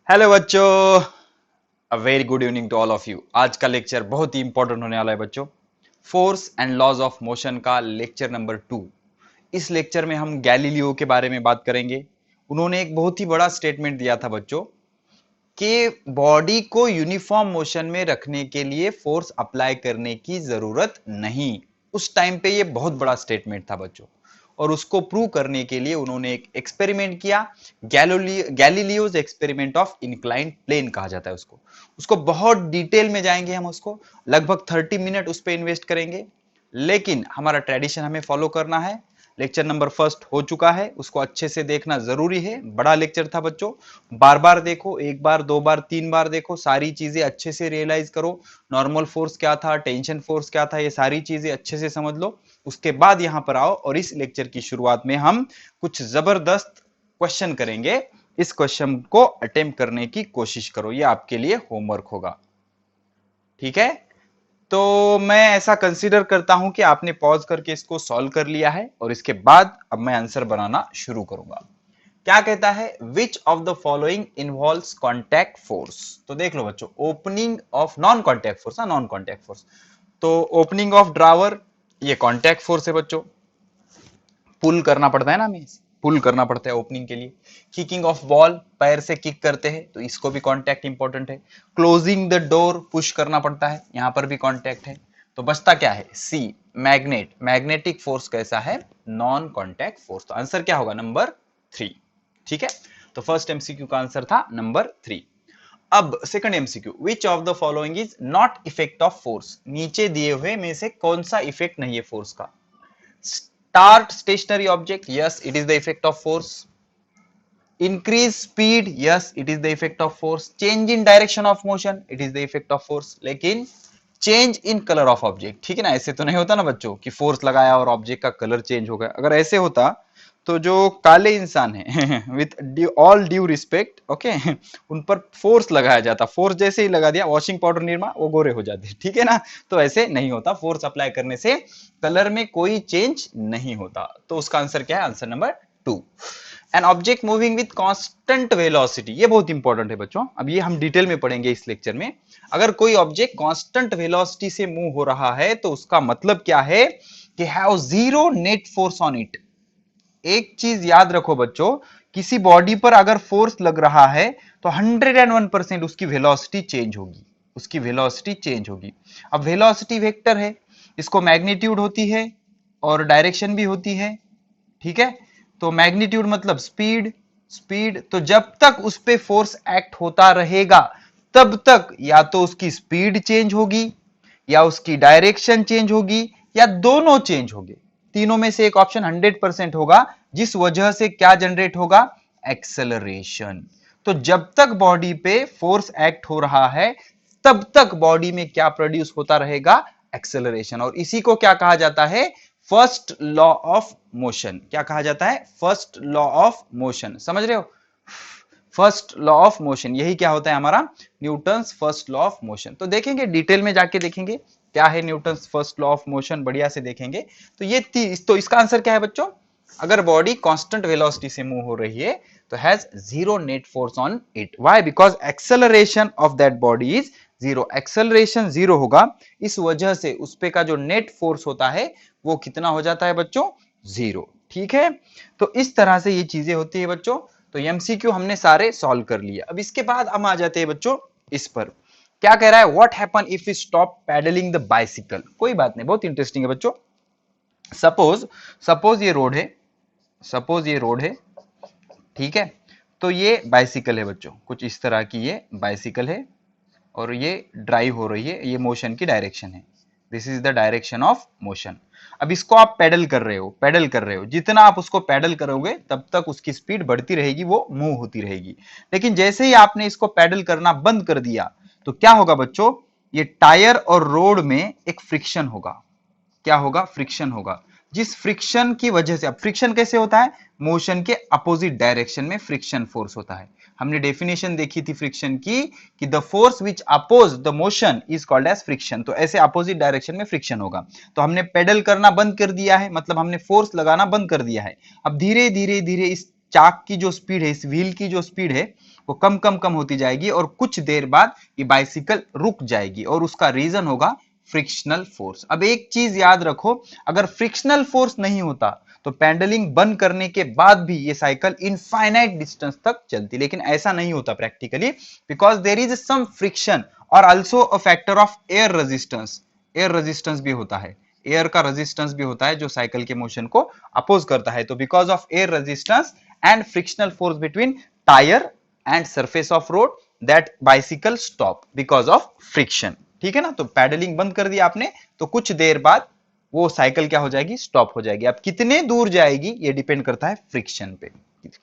Hello बच्चों, a very good evening to all of you. आज का लेक्चर बहुत ही इंपॉर्टेंट होने वाला है बच्चों। Force and laws of motion का लेक्चर नंबर 2। इस लेक्चर में हम गैलीलियो के बारे में बात करेंगे। उन्होंने एक बहुत ही बड़ा स्टेटमेंट दिया था बच्चों कि बॉडी को यूनिफॉर्म मोशन में रखने के लिए फोर्स अप्लाई करने की जरूरत नहीं। उस टाइम पे ये बहुत बड़ा स्टेटमेंट था बच्चों, और उसको प्रूव करने के लिए उन्होंने एक एक्सपेरिमेंट किया। Galileo's experiment of inclined plane कहा जाता है उसको। उसको बहुत डिटेल में जाएंगे हम, उसको लगभग 30 मिनट उस पर इन्वेस्ट करेंगे। लेकिन हमारा ट्रेडिशन हमें फॉलो करना है। लेक्चर नंबर फर्स्ट हो चुका है, उसको अच्छे से देखना जरूरी है। बड़ा लेक्चर था बच्चों, बार बार देखो, एक बार, दो बार, तीन बार देखो, सारी चीजें अच्छे से रियलाइज करो। नॉर्मल फोर्स क्या था, टेंशन फोर्स क्या था, ये सारी चीजें अच्छे से समझ लो। उसके बाद यहां पर आओ और इस लेक्चर की शुरुआत में हम कुछ जबरदस्त क्वेश्चन करेंगे। इस क्वेश्चन को अटेम्प्ट करने की कोशिश करो, ये आपके लिए होमवर्क होगा। ठीक है, तो मैं ऐसा कंसीडर करता हूं कि आपने पॉज करके इसको सॉल्व कर लिया है, और इसके बाद अब मैं आंसर बनाना शुरू करूंगा। क्या कहता है, which of the following involves contact force. तो देख लो बच्चों, opening of non contact force, non contact force. तो ओपनिंग ऑफ ड्रावर, ये कॉन्टैक्ट फोर्स है बच्चों। पुल करना पड़ता है ना, हमें पुल करना पड़ता है ओपनिंग के लिए। किकिंग ऑफ बॉल, पैर से किक करते हैं तो इसको भी कॉन्टैक्ट इंपॉर्टेंट है। क्लोजिंग द डोर, पुश करना पड़ता है, यहां पर भी कॉन्टैक्ट है। तो बचता क्या है, सी मैग्नेट। मैग्नेटिक फोर्स कैसा है, नॉन कॉन्टैक्ट फोर्स। तो आंसर क्या होगा, नंबर 3। ठीक है, तो फर्स्ट एमसीक्यू का आंसर था नंबर 3। अब second MCQ, which of the following is not effect of force. नीचे दिए हुए में से कौन सा इफेक्ट नहीं है फोर्स का। Start stationary object, yes, it is the effect of force. Increase speed, yes, it is the effect of force. Change in direction of motion, it is the effect of force. लेकिन change in colour of object, ठीक है ना, ऐसे तो नहीं होता ना बच्चों कि फोर्स लगाया और ऑब्जेक्ट का कलर चेंज हो गया। अगर ऐसे होता तो जो काले इंसान है with all due respect, okay, उन पर फोर्स लगाया जाता। फोर्स जैसे ही लगा दिया, वॉशिंग पाउडर निरमा, वो गोरे हो जाते, ठीक है ना। तो ऐसे नहीं होता, फोर्स अप्लाई करने से कलर में कोई चेंज नहीं होता। तो उसका आंसर क्या है, answer number 2। An object moving with constant velocity, ये बहुत इंपॉर्टेंट है बच्चों, अब ये हम डिटेल में पढ़ेंगे इस लेक्चर में। अगर कोई ऑब्जेक्ट कांस्टेंट वेलोसिटी से मूव हो रहा है तो उसका मतलब क्या है कि have zero net force on it. एक चीज याद रखो बच्चों, किसी बॉडी पर अगर फोर्स लग रहा है तो 101% उसकी वेलोसिटी चेंज होगी, उसकी वेलोसिटी चेंज होगी। अब वेलोसिटी वेक्टर है, इसको मैग्नीट्यूड होती है और डायरेक्शन भी होती है, ठीक है। तो मैग्नीट्यूड मतलब स्पीड, स्पीड तो जब तक उस पे फोर्स एक्ट होता रहेगा तब तक या तो उसकी स्पीड चेंज होगी, या उसकी डायरेक्शन चेंज होगी, या दोनों चेंज होंगे। तीनों में से एक ऑप्शन 100% होगा, जिस वजह से क्या जनरेट होगा, एक्सेलरेशन। तो जब तक बॉडी पे फोर्स एक्ट हो रहा है तब तक बॉडी में क्या प्रोड्यूस होता रहेगा, एक्सेलरेशन। और इसी को क्या कहा जाता है, फर्स्ट लॉ ऑफ मोशन। क्या कहा जाता है, फर्स्ट लॉ ऑफ मोशन, समझ रहे हो। फर्स्ट लॉ ऑफ मोशन, यही क्या होता है हमारा, Newton's first law of motion. तो देखेंगे डिटेल में जाके, देखेंगे क्या है Newton's first law of motion, बढ़िया से देखेंगे। तो ये तो इसका आंसर क्या है बच्चों, अगर बॉडी कांस्टेंट वेलोसिटी से मूव हो रही है तो has zero net force on it. Why, because acceleration of that body is zero. Acceleration zero होगा, इस वजह से उस पे का जो नेट फोर्स होता है वो कितना हो जाता है बच्चों, जीरो। ठीक है, तो इस तरह से ये चीजें होती है बच्चों। तो एमसीक्यू हमने सारे सॉल्व कर लिए। अब इसके बाद हम आ जाते हैं बच्चों इस पर। क्या कह रहा है, what happen if you stop pedalling the bicycle. कोई बात नहीं, बहुत इंटरेस्टिंग है बच्चों। सपोज सपोज ये रोड है, सपोज ये रोड है, ठीक है। तो ये बाइसिकल है बच्चों, कुछ इस तरह की ये बाइसिकल है, और ये ड्राइव हो रही है, ये मोशन की डायरेक्शन है। This is the direction of motion. अब इसको आप पैडल कर रहे हो, पैडल कर रहे हो, जितना आप उसको पैडल करोगे तब तक उसकी स्पीड बढ़ती रहेगी, वो मूव होती रहेगी। लेकिन जैसे ही आपने इसको पैडल करना बंद कर दिया तो क्या होगा बच्चों, ये टायर और रोड में एक फ्रिक्शन होगा। क्या होगा, फ्रिक्शन होगा। जिस फ्रिक्शन की वजह से, अब फ्रिक्शन कैसे होता है, मोशन के अपोजिट डायरेक्शन में फ्रिक्शन फोर्स होता है। हमने डेफिनेशन देखी थी फ्रिक्शन की कि the force which oppose the motion is called as friction. तो ऐसे अपोजिट डायरेक्शन में फ्रिक्शन होगा। तो हमने पेडल करना बंद कर दिया है, मतलब हमने फोर्स लगाना बंद कर दिया है। अब धीरे धीरे धीरे इस चाक की जो स्पीड है, इस व्हील की जो स्पीड है वो कम कम कम होती जाएगी और कुछ देर बाद ये बाइसिकल रुक जाएगी और उसका रीजन होगा फ्रिक्शनल फोर्स। अब एक चीज याद रखो, अगर फ्रिक्शनल फोर्स नहीं होता तो पेंडलिंग बंद करने के बाद भी ये साइकिल इनफाइनाइट डिस्टेंस तक चलती, लेकिन ऐसा नहीं होता practically, because there is some friction और also a factor of air resistance. Air resistance भी होता है, एयर का रेजिस्टेंस भी होता है जो साइकिल के मोशन को अपोज करता है। तो because of air resistance and frictional force between tyre and surface of road, that bicycle stop because of friction. ठीक है ना, तो पैडलिंग बंद कर दिया आपने तो कुछ देर बाद वो साइकिल क्या हो जाएगी, स्टॉप हो जाएगी। अब कितने दूर जाएगी ये डिपेंड करता है फ्रिक्शन पे।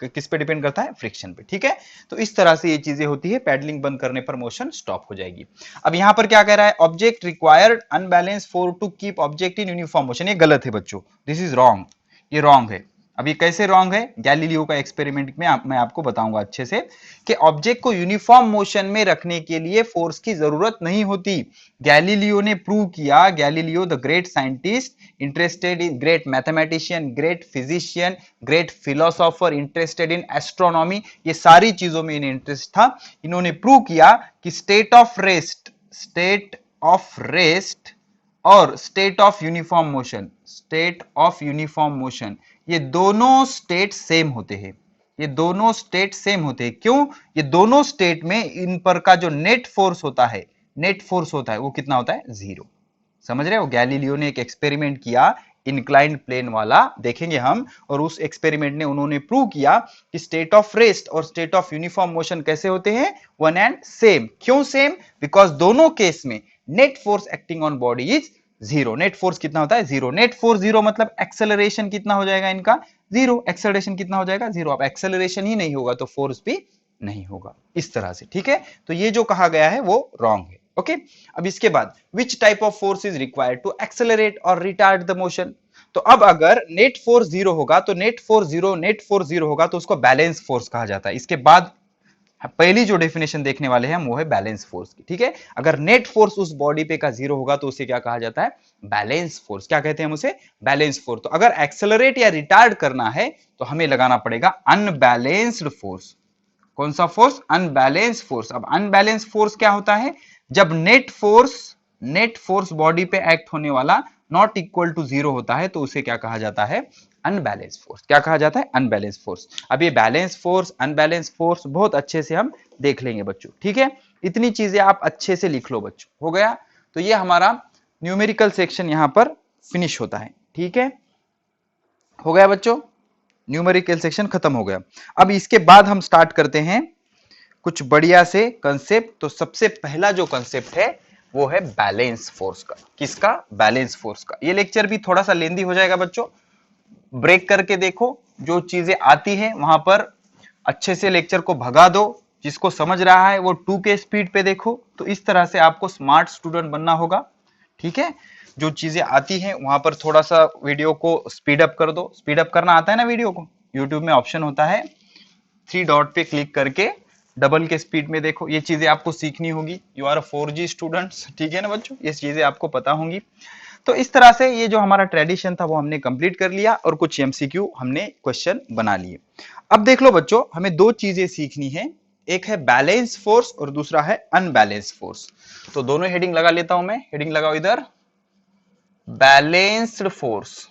किस पे डिपेंड करता है, फ्रिक्शन पे। ठीक है, तो इस तरह से ये चीजें होती है, पैडलिंग बंद करने पर मोशन स्टॉप हो जाएगी। अब यहां पर क्या कह रहा है, object required unbalance force to keep object in uniform motion. ये गलत है बच्चों, दिस इज रॉन्ग, ये रॉन्ग है। अब ये कैसे रॉन्ग है, गैलीलियो का एक्सपेरिमेंट में मैं आपको बताऊंगा अच्छे से कि ऑब्जेक्ट को यूनिफॉर्म मोशन में रखने के लिए फोर्स की जरूरत नहीं होती। गैलीलियो ने प्रूव किया, Galileo the great scientist, interested in, great mathematician, great physician, great philosopher, interested in astronomy, ये सारी चीजों में इन्हें इंटरेस्ट था। इन्होंने प्रूव किया कि स्टेट ऑफ रेस्ट और स्टेट ऑफ यूनिफॉर्म मोशन, ये दोनों स्टेट सेम होते हैं। ये दोनों स्टेट सेम होते हैं। क्यों, ये दोनों स्टेट में इन पर का जो नेट फोर्स होता है वो कितना होता है, जीरो। समझ रहे हो, गैलीलियो ने एक एक्सपेरिमेंट किया इंक्लाइंड प्लेन वाला, देखेंगे हम, और उस एक्सपेरिमेंट ने उन्होंने प्रूव किया कि स्टेट ऑफ रेस्ट और स्टेट ऑफ यूनिफॉर्म मोशन कैसे होते हैं, वन एंड सेम। क्यों सेम, बिकॉज दोनों केस में net force acting on body is zero. Net force कितना होता है, जीरो। नेट फोर्स जीरो मतलब एक्सेलरेशन कितना हो जाएगा इनका, जीरो। एक्सेलरेशन कितना हो जाएगा, जीरो। अब एक्सेलरेशन ही नहीं होगा तो फोर्स भी नहीं होगा, इस तरह से। ठीक है, तो ये जो कहा गया है वो रॉन्ग है। ओके, अब इसके बाद which type of force is required to accelerate और रिटार्ड द मोशन। तो अब अगर नेट फोर्स जीरो होगा तो नेट फोर्स जीरो होगा तो उसको बैलेंस फोर्स कहा जाता है। इसके बाद पहली जो डेफिनेशन देखने वाले हैं हम वो है बैलेंस फोर्स की। ठीक है, अगर नेट फोर्स उस बॉडी पे का जीरो होगा तो उसे क्या कहा जाता है, बैलेंस फोर्स। क्या कहते हैं हम उसे, बैलेंस फोर्स। तो अगर एक्सेलरेट या रिटार्ड करना है तो हमें लगाना पड़ेगा अनबैलेंस्ड फोर्स। कौन सा फोर्स, अनबैलेंस फोर्स। अब अनबैलेंस फोर्स क्या होता है, जब नेट फोर्स बॉडी पे एक्ट होने वाला नॉट इक्वल टू जीरो होता है तो उसे क्या कहा जाता है, अनबैलेंस फोर्स। क्या कहा जाता है, अनबैलेंस फोर्स। अब ये बैलेंस फोर्स, अनबैलेंस फोर्स बहुत अच्छे से हम देख लेंगे बच्चों। ठीक है, इतनी चीजें आप अच्छे से लिख लो बच्चों, हो गया। तो ये हमारा न्यूमेरिकल सेक्शन यहां पर फिनिश होता है। ठीक है, हो गया बच्चों, न्यूमेरिकल सेक्शन खत्म हो गया। अब इसके बाद हम स्टार्ट करते हैं कुछ बढ़िया से कंसेप्ट। तो सबसे पहला जो कंसेप्ट है वो है बैलेंस फोर्स का। किसका, बैलेंस फोर्स का। ये लेक्चर भी थोड़ा सा लेंदी हो जाएगा बच्चों, ब्रेक करके देखो, जो चीजें आती है वहां पर अच्छे से लेक्चर को भगा दो। जिसको समझ रहा है वो 2 के स्पीड पे देखो। तो इस तरह से आपको स्मार्ट स्टूडेंट बनना होगा। ठीक है, जो चीजें आती हैं वहां पर थोड़ा सा वीडियो को स्पीड अप कर दो। स्पीड अप करना आता है ना वीडियो को, यूट्यूब में ऑप्शन होता है, 3 डॉट पे क्लिक करके डबल के स्पीड में देखो। ये चीजें आपको सीखनी होगी। यू आर 4G स्टूडेंट्स, ठीक है ना बच्चों, ये चीजें आपको पता होंगी। तो इस तरह से ये जो हमारा ट्रेडिशन था वो हमने कंप्लीट कर लिया और कुछ एमसीक्यू हमने क्वेश्चन बना लिए। अब देख लो बच्चों, हमें 2 चीजें सीखनी है, एक है बैलेंस फोर्स और दूसरा है अनबैलेंस फोर्स। तो दोनों हेडिंग लगा लेता हूं मैं, हेडिंग लगाओ इधर, बैलेंस्ड फोर्स।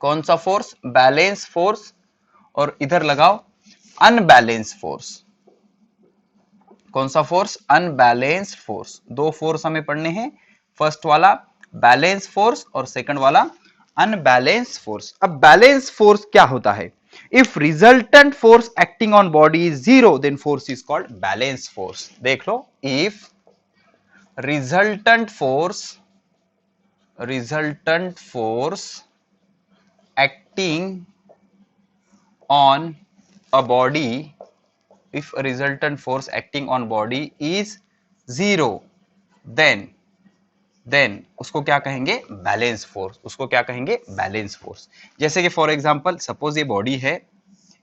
कौन सा फोर्स, बैलेंस फोर्स। और इधर लगाओ अनबैलेंस फोर्स। कौन सा फोर्स, अनबैलेंस्ड फोर्स। 2 फोर्स हमें पढ़ने हैं, फर्स्ट वाला बैलेंस फोर्स और सेकंड वाला अनबैलेंस फोर्स। अब बैलेंस फोर्स क्या होता है, if resultant force acting on body is zero then force is called balance force. देख लो, इफ रिजल्टेंट फोर्स एक्टिंग on a body, if a resultant force acting on body is zero, then उसको क्या कहेंगे, बैलेंस फोर्स। उसको क्या कहेंगे, बैलेंस फोर्स। जैसे कि फॉर एग्जांपल सपोज ये बॉडी है,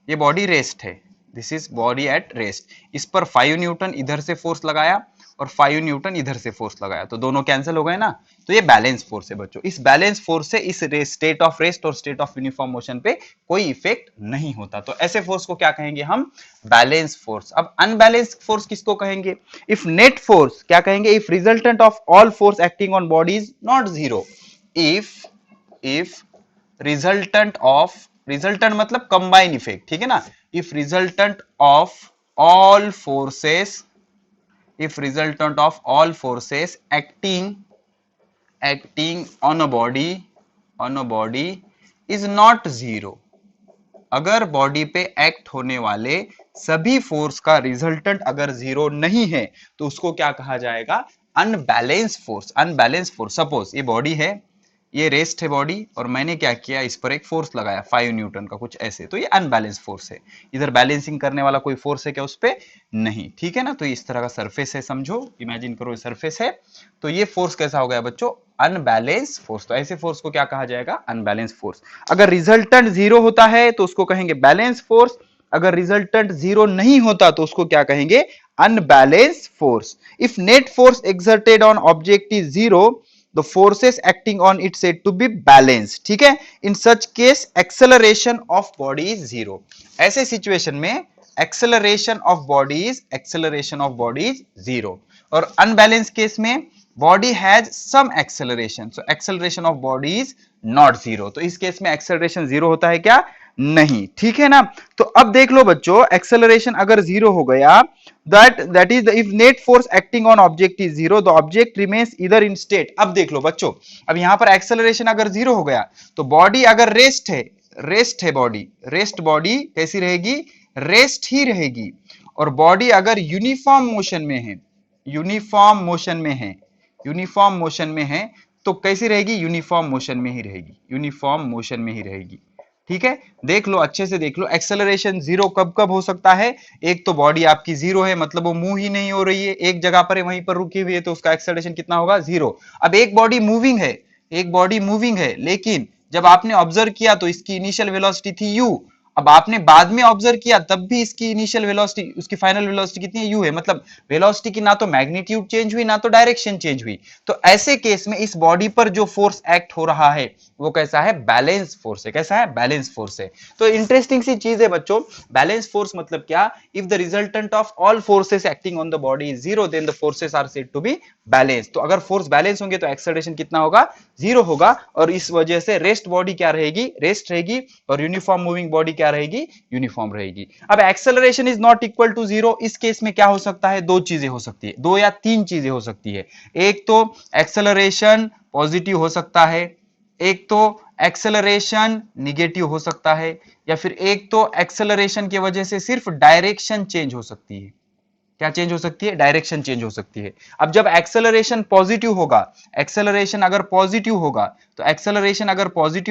ये बॉडी रेस्ट है, this is body at rest. इस पर 5 न्यूटन इधर से फोर्स लगाया और 5 न्यूटन इधर से फोर्स लगाया, तो दोनों कैंसिल हो गए ना, तो ये बैलेंस फोर्स है बच्चों। इस बैलेंस फोर्स से इस स्टेट ऑफ रेस्ट और स्टेट ऑफ यूनिफॉर्म मोशन पे कोई इफेक्ट नहीं होता, तो ऐसे फोर्स को क्या कहेंगे हम, बैलेंस फोर्स। अब अनबैलेंस फोर्स किसको कहेंगे, इफ नेट फोर्स क्या कहेंगे, if resultant of all force acting on body is not zero, if resultant of, resultant मतलब कंबाइन इफेक्ट, ठीक है ना, if resultant of all forces, if resultant of all forces acting on a body is not zero, अगर body पे act होने वाले सभी force का रिजल्टेंट अगर जीरो नहीं है तो उसको क्या कहा जाएगा, unbalance force. Unbalance force, suppose ये बॉडी है, ये रेस्ट है बॉडी, और मैंने क्या किया, इस पर एक फोर्स लगाया 5 न्यूटन का कुछ ऐसे, तो ये अनबैलेंस फोर्स है। इधर बैलेंसिंग करने वाला कोई फोर्स है क्या उस पे, नहीं, ठीक है ना। तो इस तरह का सरफेस है, समझो, इमेजिन करो ये सरफेस है, तो ये फोर्स कैसा हो गया बच्चों, अनबैलेंस फोर्स। तो ऐसे फोर्स को क्या कहा जाएगा, अनबैलेंस फोर्स। अगर रिजल्टेंट जीरो होता है तो उसको कहेंगे बैलेंस फोर्स, अगर रिजल्टेंट जीरो नहीं होता तो उसको क्या कहेंगे, unbalance force. If net force exerted on object is zero, the forces acting on it said to be balanced, ठीक है। in such case acceleration of body is zero, ऐसे सिचुएशन में acceleration of body is zero, और unbalanced case में body has some acceleration, so acceleration of body is not zero, तो इस case में acceleration zero होता है क्या, नहीं, ठीक है ना। तो अब देख लो बच्चों, एक्सेलरेशन अगर जीरो हो गया, that is if net force acting on object is zero, the object remains either in state। अब देख लो बच्चों, अब यहां पर एक्सेलरेशन अगर जीरो हो गया तो बॉडी अगर रेस्ट है बॉडी, रेस्ट बॉडी कैसी रहेगी, रेस्ट ही रहेगी, और बॉडी अगर यूनिफॉर्म मोशन में है, यूनिफॉर्म मोशन में है तो कैसी रहेगी, यूनिफॉर्म मोशन में ही रहेगी, ठीक है। देख लो, अच्छे से देख लो, एक्सेलरेशन जीरो कब कब हो सकता है, एक तो बॉडी आपकी जीरो है, मतलब वो मूव ही नहीं हो रही है, एक जगह पर है, वहीं पर रुकी हुई है, तो उसका एक्सेलरेशन कितना होगा, जीरो। अब एक बॉडी मूविंग है, लेकिन जब आपने ऑब्जर्व किया तो इसकी इनिशियल वेलोसिटी थी u, अब आपने बाद में ऑब्जर्व किया तब भी इसकी इनिशियल वेलोसिटी, उसकी फाइनल वेलोसिटी कितनी है, u है, मतलब वेलोसिटी की ना तो मैग्नीट्यूड चेंज हुई ना तो डायरेक्शन चेंज हुई। तो ऐसे केस में इस बॉडी पर जो फोर्स एक्ट हो रहा है वो कैसा है, बैलेंस फोर्स है। कैसा है, बैलेंस फोर्स है। तो इंटरेस्टिंग सी चीज है बच्चों, बैलेंस फोर्स मतलब क्या, if the resultant of all forces acting on the body is zero, then the forces are said to be balance. तो अगर फोर्स बैलेंस होंगे तो एक्सेलरेशन कितना होगा, जीरो होगा, और इस वजह से रेस्ट बॉडी क्या रहेगी, रेस्ट रहेगी, और यूनिफॉर्म मूविंग बॉडी क्या रहेगी, यूनिफॉर्म रहेगी। अब acceleration is not equal to zero, इस केस में क्या हो सकता है, दो चीजें हो सकती है, दो या तीन चीजें हो सकती है। एक तो एक्सेलरेशन पॉजिटिव हो सकता है, एक तो एक्सेलरेशन निगेटिव हो सकता है, या फिर एक तो एक्सेलरेशन की वजह से सिर्फ डायरेक्शन चेंज हो सकती है। क्या चेंज हो सकती है, डायरेक्शन चेंज हो सकती है। अब जब एक्सेलरेशन पॉजिटिव होगा, एक्सेलरेशन अगर पॉजिटिव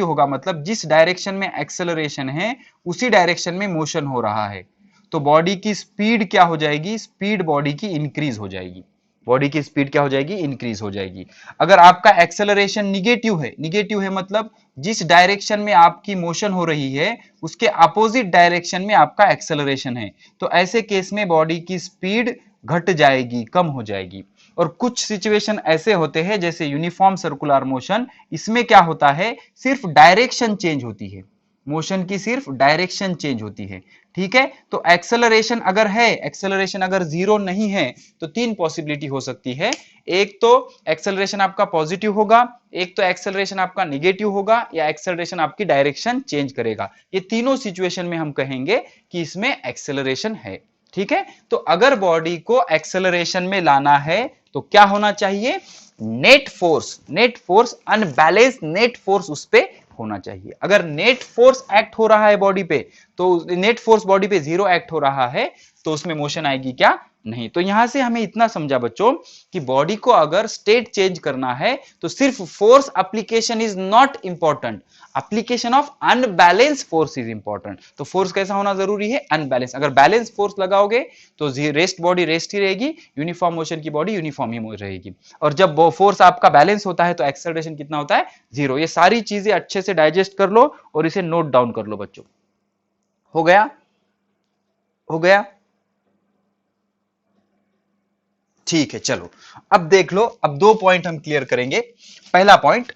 होगा मतलब जिस डायरेक्शन में एक्सेलरेशन है उसी डायरेक्शन में मोशन हो रहा है, तो बॉडी की स्पीड क्या हो जाएगी, स्पीड बॉडी की इंक्रीज हो जाएगी, बॉडी की स्पीड क्या हो जाएगी, इंक्रीज हो जाएगी। अगर आपका एक्सेलरेशन निगेटिव है मतलब जिस डायरेक्शन में आपकी मोशन हो रही है उसके अपोजिट डायरेक्शन में आपका एक्सेलरेशन है, तो ऐसे केस में बॉडी की स्पीड घट जाएगी, कम हो जाएगी। और कुछ सिचुएशन ऐसे होते हैं जैसे यूनिफॉर्म सर्कुलर मोशन, इसमें क्या होता है, सिर्फ डायरेक्शन चेंज होती है, मोशन की सिर्फ डायरेक्शन चेंज होती है, ठीक है। तो एक्सेलरेशन अगर है, एक्सेलरेशन अगर जीरो नहीं है तो तीन पॉसिबिलिटी हो सकती है, एक तो एक्सेलरेशन आपका पॉजिटिव होगा, एक तो एक्सेलरेशन आपका निगेटिव होगा, या एक्सेलरेशन आपकी डायरेक्शन चेंज करेगा। ये तीनों सिचुएशन में हम कहेंगे कि इसमें एक्सेलरेशन है, ठीक है। तो अगर बॉडी को एक्सेलरेशन में लाना है तो क्या होना चाहिए, net force unbalance net force उस पे होना चाहिए। अगर नेट फोर्स एक्ट हो रहा है बॉडी पे, तो नेट फोर्स बॉडी पे जीरो एक्ट हो रहा है तो उसमें मोशन आएगी क्या, नहीं। तो यहां से हमें इतना समझा बच्चों कि बॉडी को अगर स्टेट चेंज करना है तो सिर्फ force application is not important, application of unbalance force is important. तो फोर्स कैसा होना जरूरी है, अनबैलेंस। अगर बैलेंस फोर्स लगाओगे तो रेस्ट बॉडी रेस्ट ही रहेगी, यूनिफॉर्म मोशन की बॉडी यूनिफॉर्म ही रहेगी। और जब फोर्स आपका बैलेंस होता है तो एक्सेलरेशन कितना होता है, जीरो। ये सारी चीजें अच्छे से डाइजेस्ट कर लो और इसे नोट डाउन कर लो बच्चों। हो गया, ठीक है, चलो अब देख लो, अब 2 पॉइंट हम क्लियर करेंगे। पहला पॉइंट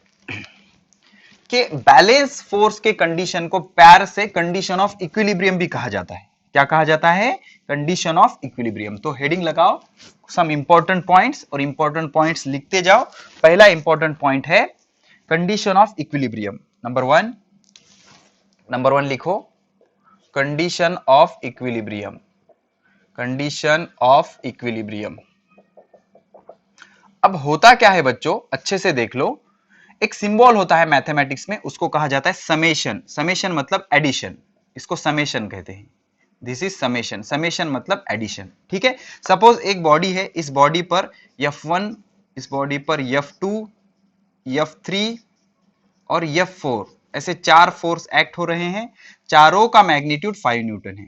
कि बैलेंस फोर्स के कंडीशन को पैर से कंडीशन ऑफ इक्विलिब्रियम भी कहा जाता है। क्या कहा जाता है? Condition of equilibrium. तो हेडिंग लगाओ सम इंपॉर्टेंट पॉइंट्स, और इंपॉर्टेंट पॉइंट्स लिखते जाओ। पहला इंपॉर्टेंट पॉइंट है condition of equilibrium. Number one लिखो, condition of equilibrium. Condition of equilibrium. अब होता क्या है बच्चों, अच्छे से देख लो। एक सिंबल होता है मैथमेटिक्स में, उसको कहा जाता है समेशन। समेशन मतलब एडिशन, इसको समेशन कहते हैं। This is summation. समेशन मतलब एडिशन, ठीक है। सपोज एक बॉडी है, इस बॉडी पर F1, इस बॉडी पर F2, F3 और F4, ऐसे 4 फोर्स एक्ट हो रहे हैं। चारों का मैग्नीट्यूड 5 न्यूटन है।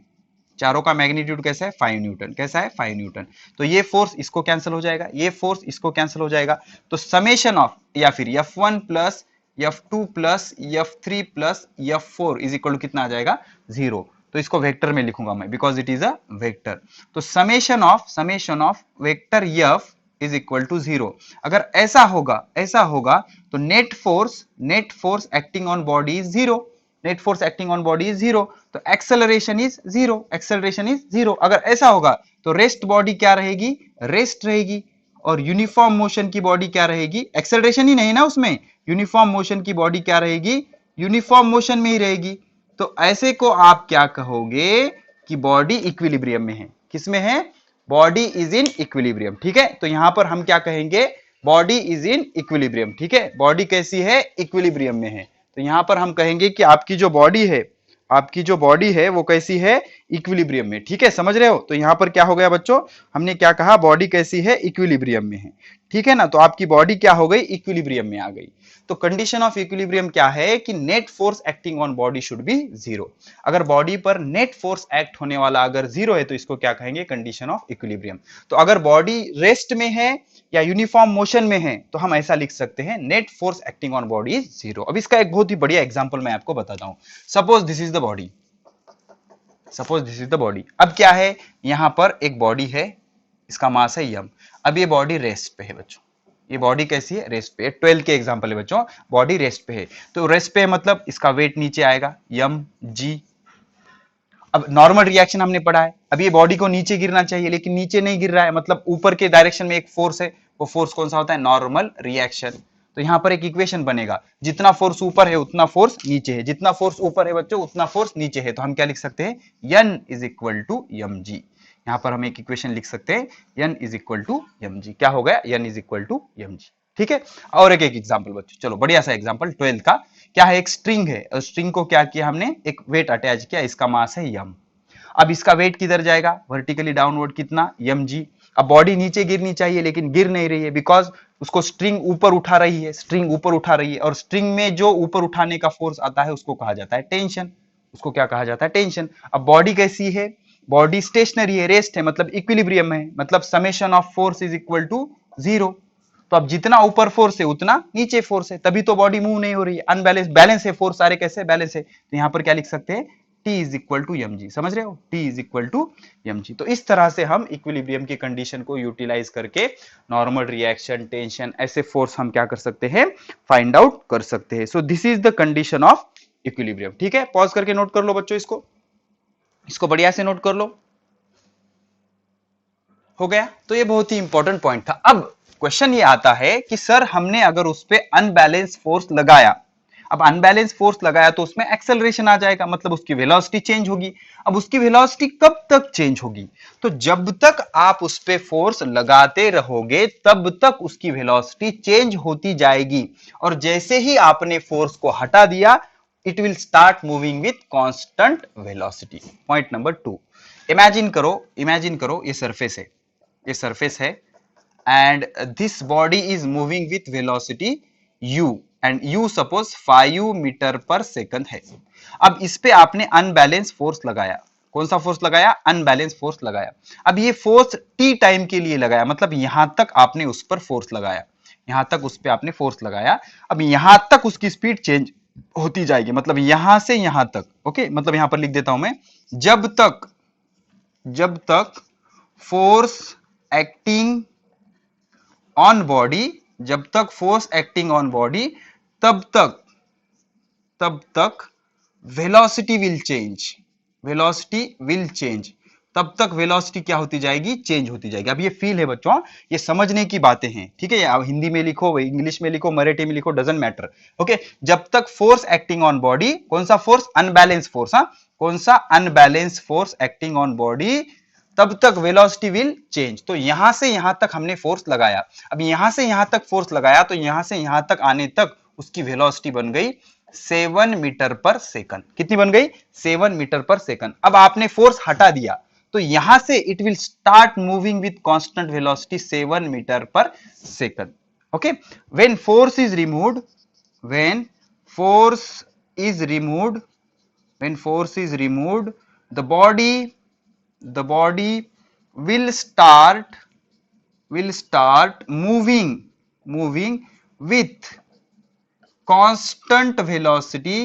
चारों का मैग्नीट्यूड कैसा है? 5 न्यूटन। कैसा है? 5 न्यूटन। तो ये फोर्स इसको कैंसिल हो जाएगा, ये फोर्स इसको कैंसिल हो जाएगा। तो समेशन ऑफ, या फिर F1 plus F2 plus F3 plus F4 is equal to कितना आ जाएगा? 0। तो इसको वेक्टर में लिखूंगा मैं, because it is a vector. तो summation of vector F is equal to 0। अगर ऐसा होगा तो net force acting on body is 0। Net force acting on body is 0, तो एक्सेलरेशन इज 0। अगर ऐसा होगा तो रेस्ट बॉडी क्या रहेगी? रेस्ट रहेगी। और यूनिफॉर्म मोशन की बॉडी क्या रहेगी? एक्सेलरेशन ही नहीं ना उसमें, यूनिफॉर्म मोशन की बॉडी क्या रहेगी? यूनिफॉर्म मोशन में ही रहेगी। तो ऐसे को आप क्या कहोगे कि बॉडी इक्विलिब्रियम में है। किसमें है? बॉडी इज इन इक्विलिब्रियम, ठीक है। तो यहां पर हम क्या कहेंगे? बॉडी इज इन इक्विलिब्रियम, ठीक है। बॉडी कैसी है? इक्विलिब्रियम में है। तो यहां पर हम कहेंगे कि आपकी जो बॉडी है वो कैसी है? इक्विलिब्रियम में, ठीक है। समझ रहे हो? तो यहां पर क्या हो गया बच्चों, हमने क्या कहा? बॉडी कैसी है? इक्विलिब्रियम में है, ठीक है ना। तो आपकी बॉडी क्या हो गई? इक्विलिब्रियम में आ गई। तो कंडीशन ऑफ इक्विलिब्रियम क्या है कि net force acting on body should be 0। अगर बॉडी पर नेट फोर्स एक्ट होने वाला अगर 0 है तो इसको क्या कहेंगे? Condition of equilibrium. तो अगर बॉडी रेस्ट में है या यूनिफॉर्म मोशन में है तो हम ऐसा लिख सकते हैं, net force acting on body is 0। अब इसका एक बहुत ही बढ़िया एग्जांपल मैं आपको बताता हूं। Suppose this is the body. अब क्या है, यहां पर एक बॉडी है, इसका मास है m। अब ये बॉडी रेस्ट पे है बच्चों। ये बॉडी कैसी है? रेस्ट पे है। 12 के एग्जांपल है बच्चों, बॉडी रेस्ट पे है। तो रेस्ट पे मतलब इसका वेट नीचे आएगा, mg। अब नॉर्मल रिएक्शन हमने पढ़ा है, अब ये बॉडी को नीचे गिरना चाहिए लेकिन नीचे नहीं गिर रहा है, मतलब ऊपर के डायरेक्शन में एक फोर्स है। वो फोर्स कौन सा होता है? Normal reaction. तो यहां पर एक इक्वेशन बनेगा, जितना फोर्स ऊपर है उतना फोर्स नीचे है, जितना फोर्स ऊपर है बच्चों उतना फोर्स नीचे है। तो हम क्या लिख सकते हैं? n is equal to mg। यहां पर हम एक इक्वेशन लिख सकते हैं, n is equal to mg। क्या हो गया? n is equal to mg, ठीक है। और एक एग्जांपल बच्चों, चलो बढ़िया सा एग्जांपल 12 का। क्या है? एक स्ट्रिंग है, और स्ट्रिंग को क्या किया हमने? एक वेट अटैच किया, इसका मास है m। अब इसका वेट किधर जाएगा? वर्टिकली डाउनवर्ड, कितना? mg। अब बॉडी नीचे गिरनी चाहिए लेकिन गिर नहीं रही है, बिकॉज उसको स्ट्रिंग ऊपर उठा रही है, और स्ट्रिंग में जो ऊपर उठाने का फोर्स आता है उसको कहा जाता है टेंशन। उसको क्या कहा जाता है? टेंशन। अब बॉडी कैसी है? बॉडी स्टेशनरी है, रेस्ट है, मतलब इक्विलिब्रियम है, मतलब summation of force is equal to 0। तो अब जितना ऊपर फोर्स है उतना नीचे फोर्स है, तभी तो बॉडी मूव नहीं हो रही है। अनबैलेंस, बैलेंस है फोर्स, सारे कैसे? बैलेंस है। तो यहां पर क्या लिख सकते हैं? T is equal to mg। समझ रहे हो? T is equal to mg। तो इस तरह से हम इक्विलिब्रियम की कंडीशन को यूटिलाइज करके नॉर्मल रिएक्शन, टेंशन, ऐसे फोर्स हम क्या कर सकते हैं? फाइंड आउट कर सकते हैं। So this is the condition of equilibrium, ठीक है। पॉज करके नोट कर लो बच्चों, इसको बढ़िया से नोट कर लो। हो गया? तो ये बहुत ही इंपॉर्टेंट पॉइंट था। अब क्वेश्चन ये आता है कि सर हमने अगर उस पर अनबैलेंस फोर्स लगाया, अब अनबैलेंस फोर्स लगाया तो उसमें एक्सेलरेशन आ जाएगा, मतलब उसकी वेलोसिटी चेंज होगी। अब उसकी वेलोसिटी कब तक चेंज होगी? तो जब तक आप उस पे फोर्स लगाते रहोगे तब तक उसकी वेलोसिटी चेंज होती जाएगी, और जैसे ही आपने फोर्स को हटा दिया it will start moving with constant velocity. Point number 2, imagine करो ये सरफेस है and this body is moving with velocity u and u suppose 5 metre per second है। अब इस पे आपने अनबैलेंस फोर्स लगाया। कौन सा फोर्स लगाया? अनबैलेंस फोर्स लगाया। अब ये फोर्स t टाइम के लिए लगाया, मतलब यहां तक आपने उस पर फोर्स लगाया, यहां तक उस पे आपने फोर्स लगाया। अब यहां तक उसकी स्पीड चेंज होती जाएगी, मतलब यहां से यहां तक। ओके, मतलब यहां पर लिख देता हूं मैं, जब तक फोर्स एक्टिंग ऑन बॉडी, जब तक फोर्स एक्टिंग ऑन बॉडी, तब तक velocity will change, velocity will change, तब तक वेलोसिटी क्या होती जाएगी, चेंज होती जाएगी। अब ये फील है बच्चों, ये समझने की बातें हैं, ठीक है। आप हिंदी में लिखो, इंग्लिश में लिखो, मराठी में लिखो, डजंट मैटर, ओके। जब तक फोर्स एक्टिंग ऑन बॉडी, कौन सा फोर्स, अनबैलेंस फोर्स, हाँ, कौन सा, unbalance force acting on body, तब तक वेलोसिटी विल चेंज। तो यहां से यहां तक हमने फोर्स लगाया, अब यहां से यहां तक फोर्स लगाया, तो यहां से यहां तक आने तक उसकी वेलोसिटी बन गई 7 मीटर पर सेकंड। कितनी बन गई, 7 मीटर पर सेकंड। अब आपने फोर्स हटा दिया, तो यहां से it will start moving with constant velocity 7 metre per second, okay. When force is removed, when force is removed, when force is removed, the body will start moving with constant velocity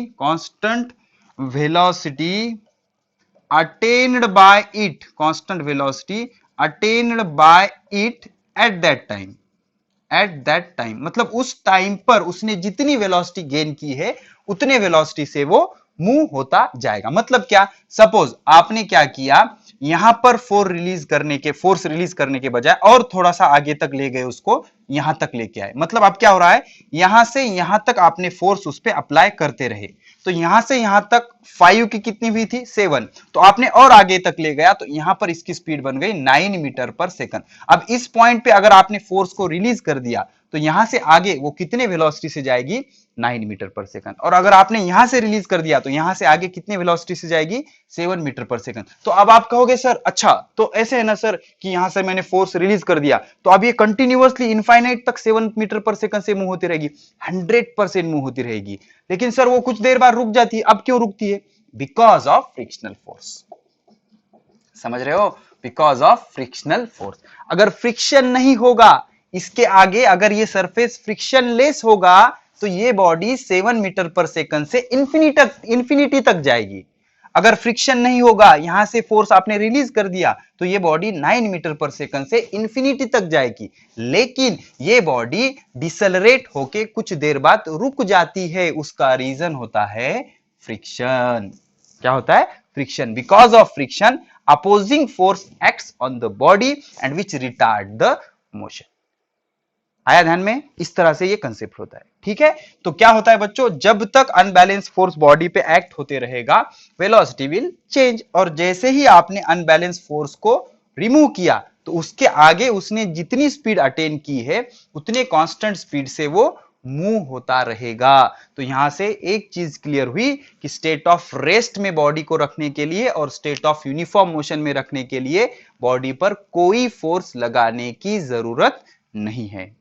attained by it, constant velocity attained by it at that time, मतलब उस time पर उसने जितनी velocity gain की है, उतने velocity से वो मूव होता जाएगा। मतलब क्या, सपोज आपने क्या किया, यहां पर फोर्स रिलीज करने के बजाय और थोड़ा सा आगे तक ले गए, उसको यहां तक लेके आए। मतलब अब क्या हो रहा है, यहां से यहां तक आपने फोर्स उस पर अप्लाई करते रहे, तो यहां से यहां तक 5 की कितनी हुई थी, 7, तो आपने और आगे तक ले गया, तो यहां पर इसकी स्पीड बन गई 9 मीटर पर सेकंड। अब इस पॉइंट पे अगर आपने फोर्स को रिलीज कर दिया, तो यहां से आगे वो कितने वेलोसिटी से जाएगी, 9 मीटर पर सेकंड। और अगर आपने यहां से रिलीज कर दिया, तो यहां से आगे कितने वेलोसिटी से जाएगी, 7 मीटर पर सेकंड। तो अब आप कहोगे सर अच्छा, तो ऐसे है ना सर कि यहां से मैंने फोर्स रिलीज कर दिया, तो अब ये कंटिन्यूअसली इनफाइनाइट तक 7 मीटर पर सेकंड से मूव होती रहेगी, 100% मूव होती रहेगी। लेकिन सर वो कुछ देर बाद रुक जाती है, अब क्यों रुकती है, बिकॉज ऑफ फ्रिक्शनल फोर्स। समझ रहे हो, बिकॉज ऑफ फ्रिक्शनल फोर्स। अगर फ्रिक्शन नहीं होगा इसके आगे, अगर ये सरफेस फ्रिक्शनलेस होगा, तो ये बॉडी 7 मीटर पर सेकंड से इंफिनिटी तक जाएगी। अगर फ्रिक्शन नहीं होगा, यहां से फोर्स आपने रिलीज कर दिया, तो ये बॉडी 9 मीटर पर सेकंड से इंफिनिटी तक जाएगी। लेकिन ये बॉडी डिसेलरेट होके कुछ देर बाद रुक जाती है, उसका रीजन होता है फ्रिक्शन। क्या होता है, friction. Because of friction opposing force acts on the body and which retard the motion। आया ध्यान में, इस तरह से ये कंसेप्ट होता है, ठीक है। तो क्या होता है बच्चों, जब तक अनबैलेंस फोर्स बॉडी पे एक्ट होते रहेगा, वेलोसिटी विल चेंज। और जैसे ही आपने अनबैलेंस फोर्स को रिमूव किया, तो उसके आगे उसने जितनी स्पीड अटेन की है, उतने कांस्टेंट स्पीड से वो मूव होता रहेगा। तो यहां से एक चीज क्लियर हुई कि स्टेट ऑफ रेस्ट में बॉडी को रखने के लिए और स्टेट ऑफ यूनिफॉर्म मोशन में रखने के लिए बॉडी पर कोई फोर्स लगाने की जरूरत नहीं है।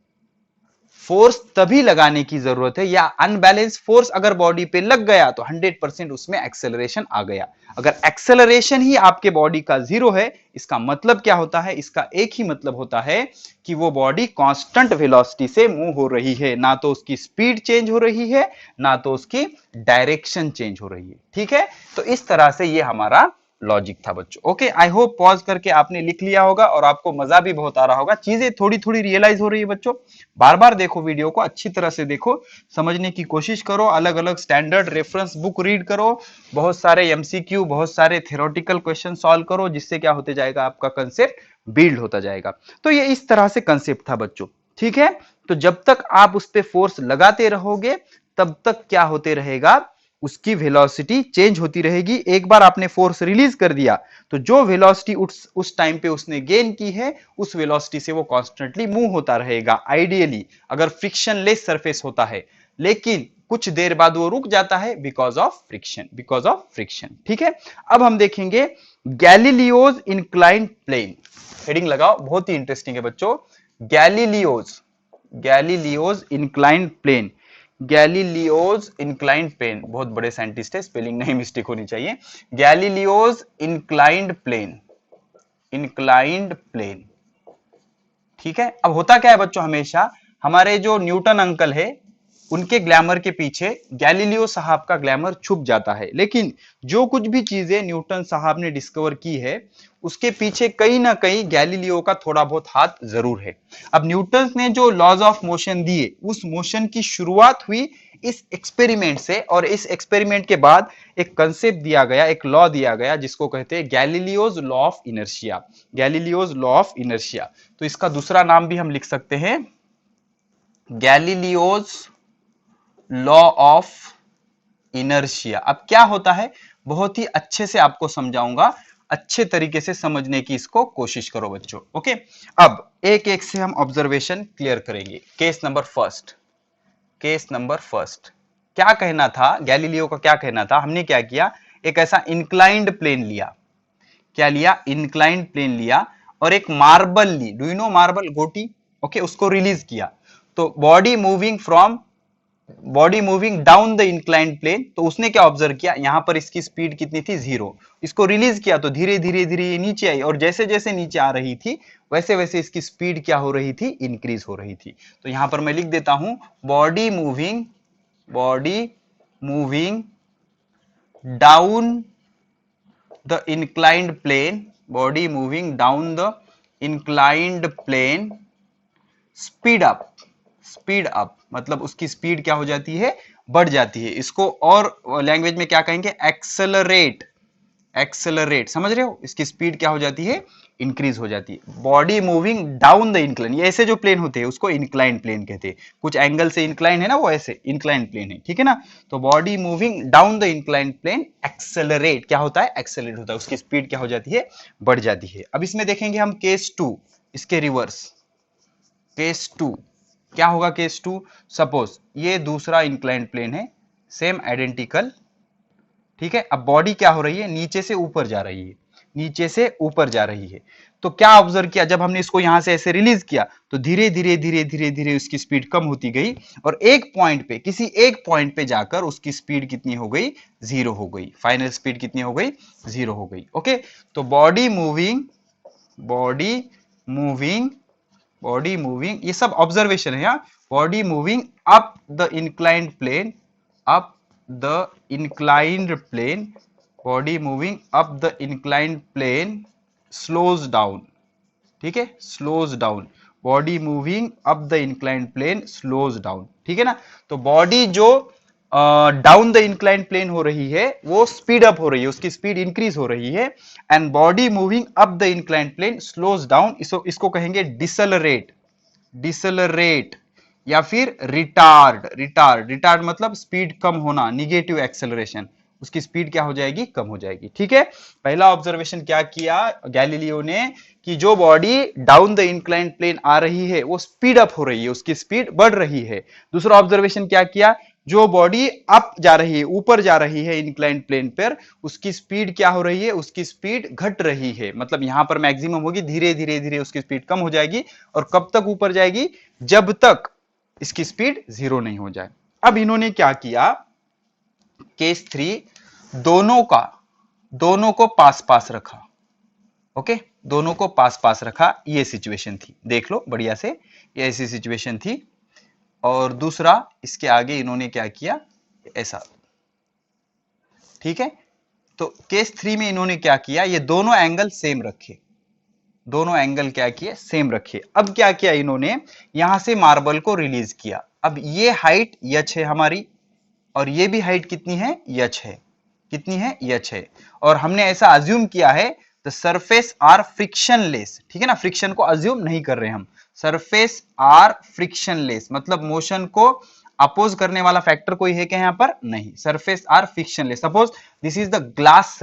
फोर्स तभी लगाने की जरूरत है, या अनबैलेंस फोर्स अगर बॉडी पे लग गया, तो 100% उसमें एक्सेलरेशन आ गया। अगर एक्सेलरेशन ही आपके बॉडी का 0 है, इसका मतलब क्या होता है, इसका एक ही मतलब होता है कि वो बॉडी कांस्टेंट वेलोसिटी से मूव हो रही है, ना तो उसकी स्पीड चेंज हो रही है, ना तो उसकी डायरेक्शन चेंज हो रही है, ठीक है। तो इस तरह से ये हमारा लॉजिक था बच्चों, ओके। आई होप पॉज करके आपने लिख लिया होगा और आपको मजा भी बहुत आ रहा होगा, चीजें थोड़ी थोड़ी रियलाइज हो रही है बच्चों। बार बार देखो वीडियो को, अच्छी तरह से देखो, समझने की कोशिश करो, अलग अलग स्टैंडर्ड रेफरेंस बुक रीड करो, बहुत सारे एमसीक्यू, बहुत सारे थ्योरेटिकल क्वेश्चन सॉल्व करो, जिससे क्या होते जाएगा, आपका कंसेप्ट बिल्ड होता जाएगा। तो ये इस तरह से कंसेप्ट था बच्चों, ठीक है। तो जब तक आप उस पर फोर्स लगाते रहोगे, तब तक क्या होते रहेगा, उसकी वेलोसिटी चेंज होती रहेगी। एक बार आपने फोर्स रिलीज कर दिया, तो जो वेलोसिटी उस टाइम पे उसने गेन की है, उस वेलोसिटी से वो कॉन्स्टेंटली मूव होता रहेगा आइडियली, अगर फ्रिक्शनलेस सरफेस होता है। लेकिन कुछ देर बाद वो रुक जाता है बिकॉज ऑफ फ्रिक्शन, ठीक है। अब हम देखेंगे गैलीलियोज इंक्लाइंड प्लेन। हेडिंग लगाओ, बहुत ही इंटरेस्टिंग है बच्चों। Galileo's inclined plane, Galileo's inclined plane, बहुत बड़े साइंटिस्ट है, स्पेलिंग नहीं मिस्टेक होनी चाहिए। गैलीलियोज इंक्लाइंड प्लेन, ठीक है। अब होता क्या है बच्चों, हमेशा हमारे जो न्यूटन अंकल है, उनके ग्लैमर के पीछे गैलीलियो साहब का ग्लैमर छुप जाता है। लेकिन जो कुछ भी चीजें न्यूटन साहब ने डिस्कवर की है उसके पीछे कहीं ना कहीं गैलीलियो का थोड़ा बहुत हाथ जरूर है। अब न्यूटन ने जो लॉज ऑफ मोशन दिए उस मोशन की शुरुआत हुई इस एक्सपेरिमेंट से, और इस एक्सपेरिमेंट के बाद एक कंसेप्ट दिया गया, एक लॉ दिया गया जिसको कहते हैं Galileo's law of inertia. Galileo's law of inertia, तो इसका दूसरा नाम भी हम लिख सकते हैं गैलीलियोज लॉ ऑफ इनर्शिया। अब क्या होता है बहुत ही अच्छे से आपको समझाऊंगा, अच्छे तरीके से समझने की इसको कोशिश करो बच्चों। ओके, अब एक एक से हम ऑब्जर्वेशन क्लियर करेंगे। Case number first, case number first, क्या कहना था गैलीलियो का, क्या कहना था, हमने क्या किया, एक ऐसा इंक्लाइंड प्लेन लिया, क्या लिया, इंक्लाइंड प्लेन लिया, और एक मार्बल ली, डू यू नो मार्बल, गोटी, ओके, उसको रिलीज किया। तो body moving down the inclined plane, तो उसने क्या ऑब्जर्व किया, यहां पर इसकी स्पीड कितनी थी, 0, इसको रिलीज किया तो धीरे धीरे धीरे ये नीचे आई, और जैसे जैसे नीचे आ रही थी वैसे वैसे इसकी स्पीड क्या हो रही थी, इंक्रीज हो रही थी। तो यहां पर मैं लिख देता हूं body moving down the inclined plane, body moving down the inclined plane, speed up मतलब उसकी स्पीड क्या हो जाती है, बढ़ जाती है। इसको और लैंग्वेज में क्या कहेंगे, एक्सेलरेट, समझ रहे हो, इसकी स्पीड क्या हो जाती है, इंक्रीज हो जाती है। Body moving down the incline, ये ऐसे जो प्लेन होते हैं उसको इंक्लाइन प्लेन कहते हैं, कुछ एंगल से इंक्लाइन है ना, वो ऐसे इंक्लाइन प्लेन है, ठीक है ना। तो body moving down the incline plane accelerate, क्या होता है, एक्सेलरेट होता है, उसकी स्पीड क्या हो जाती है, बढ़ जाती है। अब इसमें देखेंगे हम केस 2, इसके रिवर्स, केस 2 क्या होगा, केस 2, सपोज ये दूसरा इंक्लाइंड प्लेन है, सेम आइडेंटिकल, ठीक है। अब बॉडी क्या हो रही है, नीचे से ऊपर जा रही है, नीचे से ऊपर जा रही है। तो क्या ऑब्जर्व किया, जब हमने इसको यहां से ऐसे रिलीज किया तो धीरे धीरे धीरे धीरे धीरे उसकी स्पीड कम होती गई, और एक पॉइंट पे, किसी एक पॉइंट पे जाकर उसकी स्पीड कितनी हो गई, 0 हो गई, फाइनल स्पीड कितनी हो गई, 0 हो गई। ओके, तो बॉडी मूविंग ये सब ऑब्जर्वेशन है यहाँ, body moving up the inclined plane, body moving up the inclined plane slows down, ठीक है, slows down, body moving up the inclined plane slows down, ठीक है ना। तो बॉडी जो डाउन द इंक्लाइंड प्लेन हो रही है वो स्पीड अप हो रही है, उसकी स्पीड इंक्रीज हो रही है, and body moving up the inclined plane slows down, इसको कहेंगे डिसलरेट या फिर रिटार्ड मतलब स्पीड कम होना, निगेटिव एक्सेलरेशन, उसकी स्पीड क्या हो जाएगी, कम हो जाएगी, ठीक है। पहला ऑब्जर्वेशन क्या किया गैलीलियो ने, कि जो body down the inclined plane आ रही है वो स्पीड अप हो रही है, उसकी स्पीड बढ़ रही है। दूसरा ऑब्जर्वेशन क्या किया, जो बॉडी अप जा रही है, ऊपर जा रही है इंक्लाइंड प्लेन पर, उसकी स्पीड क्या हो रही है, उसकी स्पीड घट रही है, मतलब यहां पर मैक्सिमम होगी, धीरे धीरे धीरे उसकी स्पीड कम हो जाएगी, और कब तक ऊपर जाएगी, जब तक इसकी स्पीड 0 नहीं हो जाए। अब इन्होंने क्या किया, केस 3, दोनों को पास पास रखा, ओके, दोनों को पास पास रखा, ये सिचुएशन थी, देख लो बढ़िया से, ये ऐसी सिचुएशन थी। और दूसरा इसके आगे इन्होंने क्या किया, ऐसा, ठीक है। तो केस 3 में इन्होंने क्या किया, ये दोनों एंगल सेम रखे, दोनों एंगल क्या किए, सेम रखे। अब क्या किया इन्होंने, यहां से मार्बल को रिलीज किया। अब ये हाइट यच है हमारी, और ये भी हाइट कितनी है, यच है, कितनी है, यच है, और हमने ऐसा अज्यूम किया है द सरफेस आर फ्रिक्शनलेस, ठीक है ना, फ्रिक्शन को अज्यूम नहीं कर रहे हम, सरफेस आर फ्रिक्शनलेस मतलब मोशन को अपोज करने वाला फैक्टर कोई है क्या यहाँ पर, नहीं, surface are frictionless. Suppose this is the glass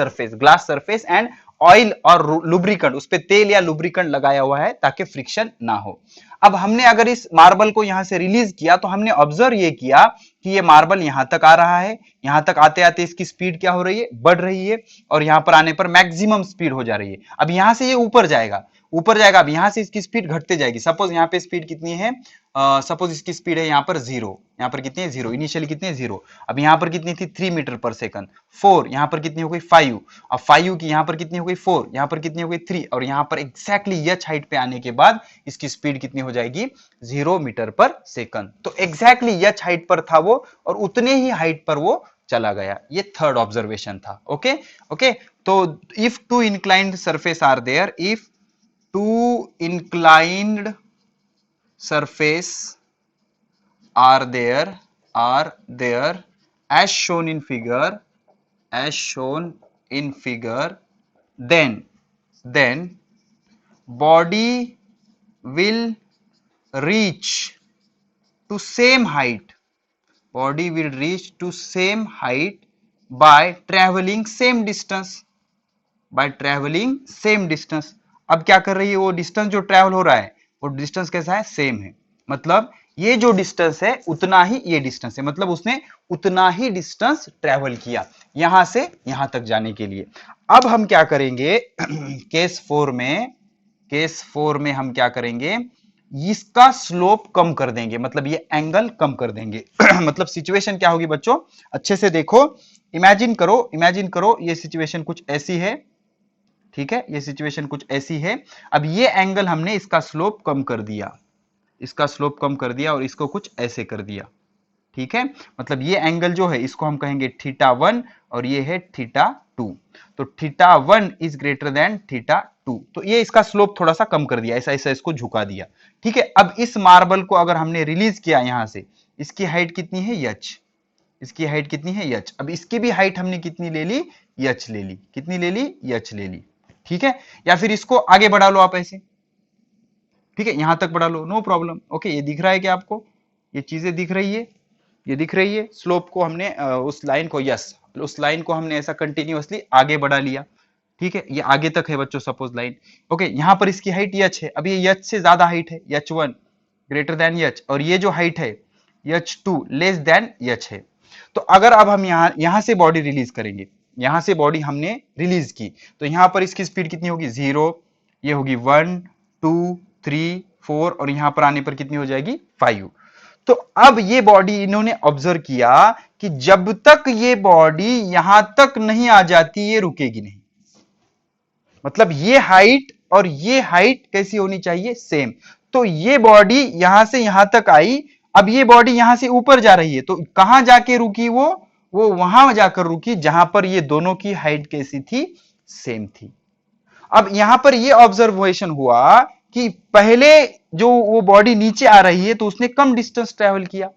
surface and oil और लुब्रिकेंट, उस पे तेल या लुब्रिकेंट लगाया हुआ है ताकि फ्रिक्शन ना हो। अब हमने अगर इस मार्बल को यहां से रिलीज किया तो हमने ऑब्जर्व ये किया कि ये मार्बल यहां तक आ रहा है, यहां तक आते आते इसकी स्पीड क्या हो रही है, बढ़ रही है, और यहां पर आने पर मैक्सिमम स्पीड हो जा रही है। अब यहां से ये ऊपर जाएगा, ऊपर जाएगा, अब यहां से इसकी स्पीड घटते जाएगी। सपोज यहाँ पे स्पीड कितनी है, सपोज इसकी स्पीड है यहाँ पर 0, यहाँ पर कितनी है 0, इनिशियली कितनी है 0। अब यहाँ पर कितनी थी 3 मीटर पर सेकंड, 4, यहाँ पर कितनी हो गई 5, अब 5 की यहाँ पर कितनी हो गई 4, यहाँ पर कितनी हो गई 3, और यहाँ पर एग्जैक्टली यच हाइट पे आने के बाद इसकी स्पीड कितनी हो जाएगी 0 मीटर पर सेकंड। तो एग्जैक्टली यच हाइट पर था वो, और उतने ही हाइट पर वो चला गया। ये थर्ड ऑब्जर्वेशन था। ओके ओके, तो if two inclined surface are there, if two inclined surface are there as shown in figure, then body will reach to same height, by traveling same distance, अब क्या कर रही है वो, distance जो travel हो रहा है वो डिस्टेंस कैसा है, सेम है। मतलब ये जो डिस्टेंस है उतना ही ये डिस्टेंस है, मतलब उसने उतना ही डिस्टेंस ट्रेवल किया यहां से यहां तक जाने के लिए। अब हम क्या करेंगे केस 4 में हम क्या करेंगे, इसका स्लोप कम कर देंगे, मतलब ये एंगल कम कर देंगे। मतलब सिचुएशन क्या होगी बच्चों, अच्छे से देखो, इमेजिन करो ये सिचुएशन कुछ ऐसी है, ठीक है, ये सिचुएशन कुछ ऐसी है। अब ये एंगल हमने इसका स्लोप कम कर दिया, और इसको कुछ ऐसे कर दिया, ठीक है। मतलब ये एंगल जो है इसको हम कहेंगे θ1 और ये है θ2। तो θ1 इज ग्रेटर देन θ2, तो ये इसका स्लोप थोड़ा सा कम कर दिया, ऐसा ऐसा इसको झुका दिया, ठीक है। अब इस मार्बल को अगर हमने रिलीज किया यहां से, इसकी हाइट कितनी है यच, अब इसकी भी हाइट हमने कितनी ले ली, यच ले ली, कितनी ले ली, यच ले ली, ठीक है। या फिर इसको आगे बढ़ा लो आप ऐसे, ठीक है, यहां तक बढ़ा लो, नो प्रॉब्लम। ओके, ये दिख रहा है क्या आपको, ये चीजें दिख रही है, ये दिख रही है। स्लोप को हमने उस लाइन को, यस, उस लाइन को हमने ऐसा कंटिन्यूअसली आगे बढ़ा लिया, ठीक है, ये आगे तक है बच्चों सपोज लाइन। ओके, यहां पर इसकी हाइट यच है, अब ये यच से ज्यादा हाइट है, यच1 ग्रेटर देन यच, और ये जो हाइट है यच2 लेस देन यच है। तो अगर अब हम यहां से बॉडी रिलीज करेंगे, यहां से बॉडी हमने रिलीज की, तो यहां पर इसकी स्पीड कितनी होगी 0, ये होगी 1 2 3 4, और यहां पर आने पर कितनी हो जाएगी 5। तो अब ये बॉडी इन्होंने ऑब्जर्व किया कि जब तक ये बॉडी यहां तक नहीं आ जाती ये रुकेगी नहीं। मतलब ये हाइट और ये हाइट कैसी होनी चाहिए, सेम। तो ये बॉडी यहां से यहां तक आई, अब ये बॉडी यहां से ऊपर जा रही है, तो कहां जाके रुकी वो वहां जाकर रुकी जहां पर ये दोनों की हाइट कैसी थी, सेम थी। अब यहां पर ये ऑब्जर्वेशन हुआ कि पहले जो वो बॉडी नीचे आ रही है तो उसने कम डिस्टेंस ट्रेवल किया,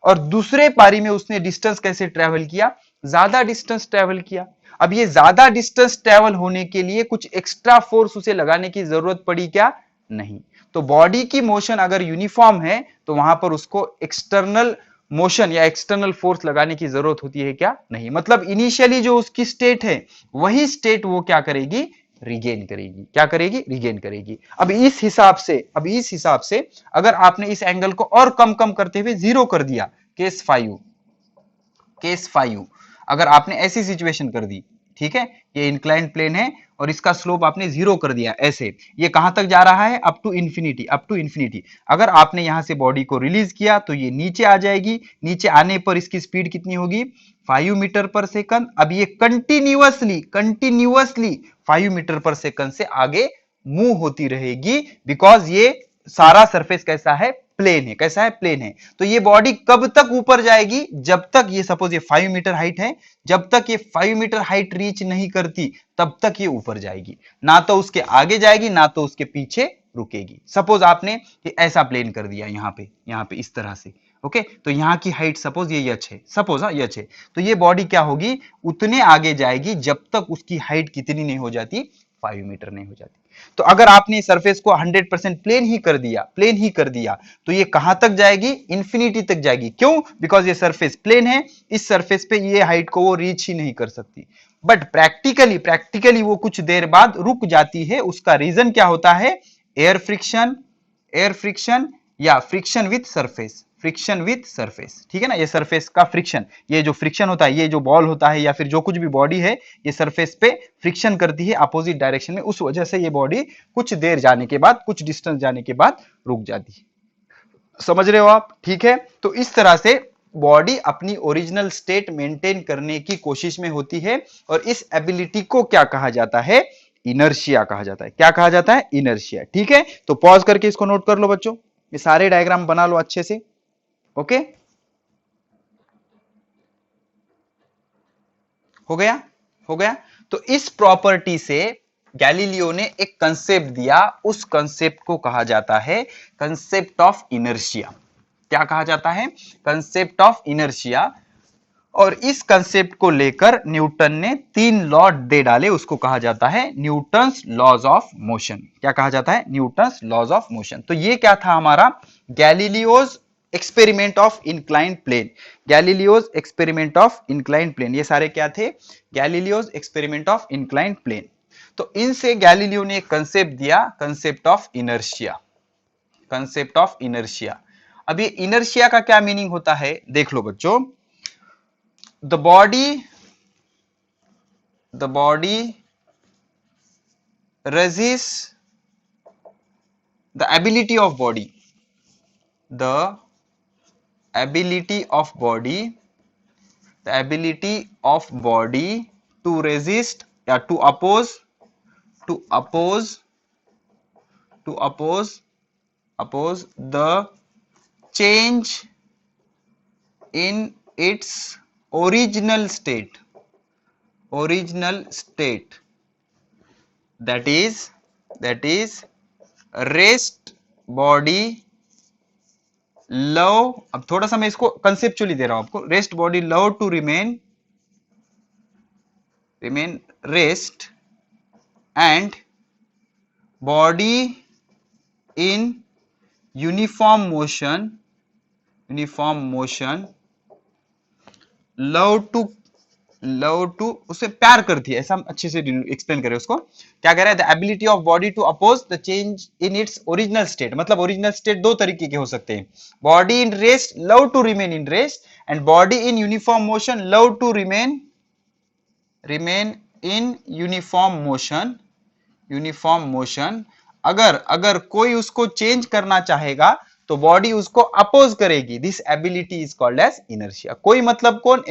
और दूसरे पारी में उसने डिस्टेंस कैसे ट्रेवल किया, ज्यादा डिस्टेंस ट्रेवल किया। अब ये ज्यादा डिस्टेंस ट्रेवल होने के लिए कुछ एक्स्ट्रा फोर्स उसे लगाने की जरूरत पड़ी क्या, नहीं। तो बॉडी की मोशन अगर यूनिफॉर्म है तो वहां पर उसको एक्सटर्नल मोशन या एक्सटर्नल फोर्स लगाने की जरूरत होती है क्या, नहीं। मतलब इनिशियली जो उसकी स्टेट है वही स्टेट वो क्या करेगी, रिगेन करेगी, क्या करेगी, रिगेन करेगी। अब इस हिसाब से अगर आपने इस एंगल को और कम करते हुए 0 कर दिया, केस 5, अगर आपने ऐसी सिचुएशन कर दी, ठीक है, ये इंक्लाइंड प्लेन है और इसका स्लोप आपने 0 कर दिया, ऐसे ये कहां तक जा रहा है, अप टू इंफिनिटी। अगर आपने यहां से बॉडी को रिलीज किया तो ये नीचे आ जाएगी, नीचे आने पर इसकी स्पीड कितनी होगी 5 मीटर पर सेकंड। अब ये कंटिन्यूअसली 5 मीटर पर सेकंड से आगे मूव होती रहेगी, बिकॉज ये सारा सरफेस कैसा है, प्लेन है, कैसा है, प्लेन है। तो ये बॉडी कब तक ऊपर जाएगी, जब तक ये सपोज ये 5 मीटर हाइट है, जब तक ये 5 मीटर हाइट रीच नहीं करती तब तक ये ऊपर जाएगी, ना तो उसके आगे जाएगी ना तो उसके पीछे रुकेगी। सपोज आपने ये ऐसा प्लेन कर दिया, यहाँ पे इस तरह से, ओके, तो यहाँ की हाइट सपोज ये यच है, सपोज यच है, तो ये बॉडी क्या होगी, उतने आगे जाएगी जब तक उसकी हाइट कितनी नहीं हो जाती, 5 मीटर नहीं हो जाती। तो अगर आपने सरफेस को 100% प्लेन ही कर दिया तो ये कहां तक जाएगी, इंफिनिटी तक जाएगी। क्यों, बिकॉज ये सरफेस प्लेन है, इस सरफेस पे ये हाइट को वो रीच ही नहीं कर सकती। बट प्रैक्टिकली वो कुछ देर बाद रुक जाती है। उसका रीजन क्या होता है, एयर फ्रिक्शन या friction with surface, friction with surface, ठीक है ना, ये सरफेस का फ्रिक्शन, ये जो फ्रिक्शन होता है, ये जो बॉल होता है या फिर जो कुछ भी बॉडी है, ये सरफेस पे फ्रिक्शन करती है अपोजिट डायरेक्शन में, उस वजह से ये बॉडी कुछ देर जाने के बाद, कुछ डिस्टेंस जाने के बाद रुक जाती है। समझ रहे हो आप? ठीक है, तो इस तरह से बॉडी अपनी ओरिजिनल स्टेट मेंटेन करने की कोशिश में होती है, और इस एबिलिटी को क्या कहा जाता है? इनर्शिया कहा जाता है। क्या कहा जाता है? इनर्शिया। ठीक है, तो पॉज करके इसको नोट कर लो बच्चों, ये सारे डायग्राम बना लो अच्छे से। ओके, हो गया? हो गया। तो इस प्रॉपर्टी से गैलीलियो ने एक कंसेप्ट दिया, उस कंसेप्ट को कहा जाता है कंसेप्ट ऑफ इनर्शिया। क्या कहा जाता है? Concept of inertia. और इस कंसेप्ट को लेकर न्यूटन ने 3 लॉ दे डाले, उसको कहा जाता है न्यूटन्स लॉज ऑफ मोशन। क्या कहा जाता है? Newton's laws of motion. तो ये क्या था हमारा? Galileo's experiment of inclined plane. Galileo's experiment of inclined plane, ये सारे क्या थे? Galileo's experiment of inclined plane. तो इनसे गैलीलियो ने एक कंसेप्ट दिया, concept of inertia. Concept of inertia. अब ये इनर्शिया का क्या मीनिंग होता है, देख लो बच्चों। the body resists the ability of body to resist या to oppose the change in its original state, that is rest body love। अब थोड़ा सा मैं इसको कंसेप्चुअली दे रहा हूं आपको। Rest body love to remain rest and body in uniform motion love to उसे प्यार करती है, ऐसा हम अच्छे से एक्सप्लेन करें उसको। क्या कह रहा है? The ability of body to oppose the change in its original state. मतलब ओरिजिनल स्टेट दो तरीके के हो सकते हैं। Body in rest love to remain in rest, and body in uniform motion love to remain in uniform motion. अगर कोई उसको चेंज करना चाहेगा तो बॉडी उसको अपोज करेगी। This ability is called as inertia. कोई मतलब कौन?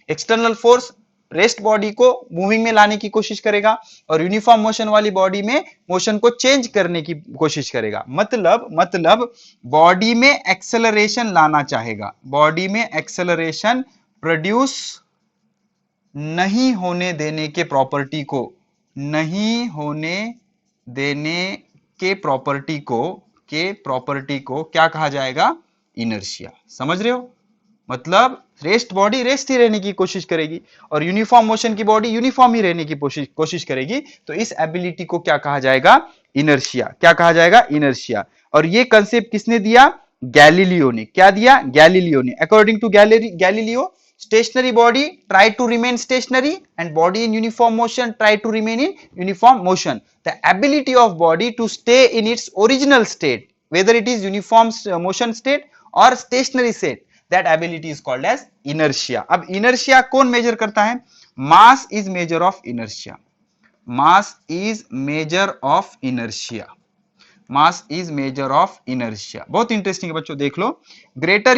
एक्सटर्नल फोर्स रेस्ट बॉडी को मूविंग में लाने की कोशिश करेगा, और यूनिफॉर्म मोशन वाली बॉडी में मोशन को चेंज करने की कोशिश करेगा। मतलब बॉडी में एक्सेलरेशन लाना चाहेगा, बॉडी में एक्सेलरेशन प्रोड्यूस नहीं होने देने के प्रॉपर्टी को क्या कहा जाएगा? इनर्शिया। समझ रहे हो? मतलब रेस्ट बॉडी रेस्ट ही रहने की कोशिश करेगी, और यूनिफॉर्म मोशन की बॉडी यूनिफॉर्म ही रहने की कोशिश करेगी। तो इस एबिलिटी को क्या कहा जाएगा? इनर्शिया। क्या कहा जाएगा? इनर्शिया। और ये कंसेप्ट किसने दिया? गैलीलियो ने। क्या दिया? गैलीलियो ने। According to Galileo, stationary body try to remain stationary and body in uniform motion try to remain in uniform motion. The ability of body to stay in its original state, whether it is uniform motion state or stationary state, that ability is called as inertia. अब inertia कौन major करता है? mass is measure of inertia. mass is measure of inertia. mass is measure of inertia. बहुत interesting है बच्चों, देख लो। greater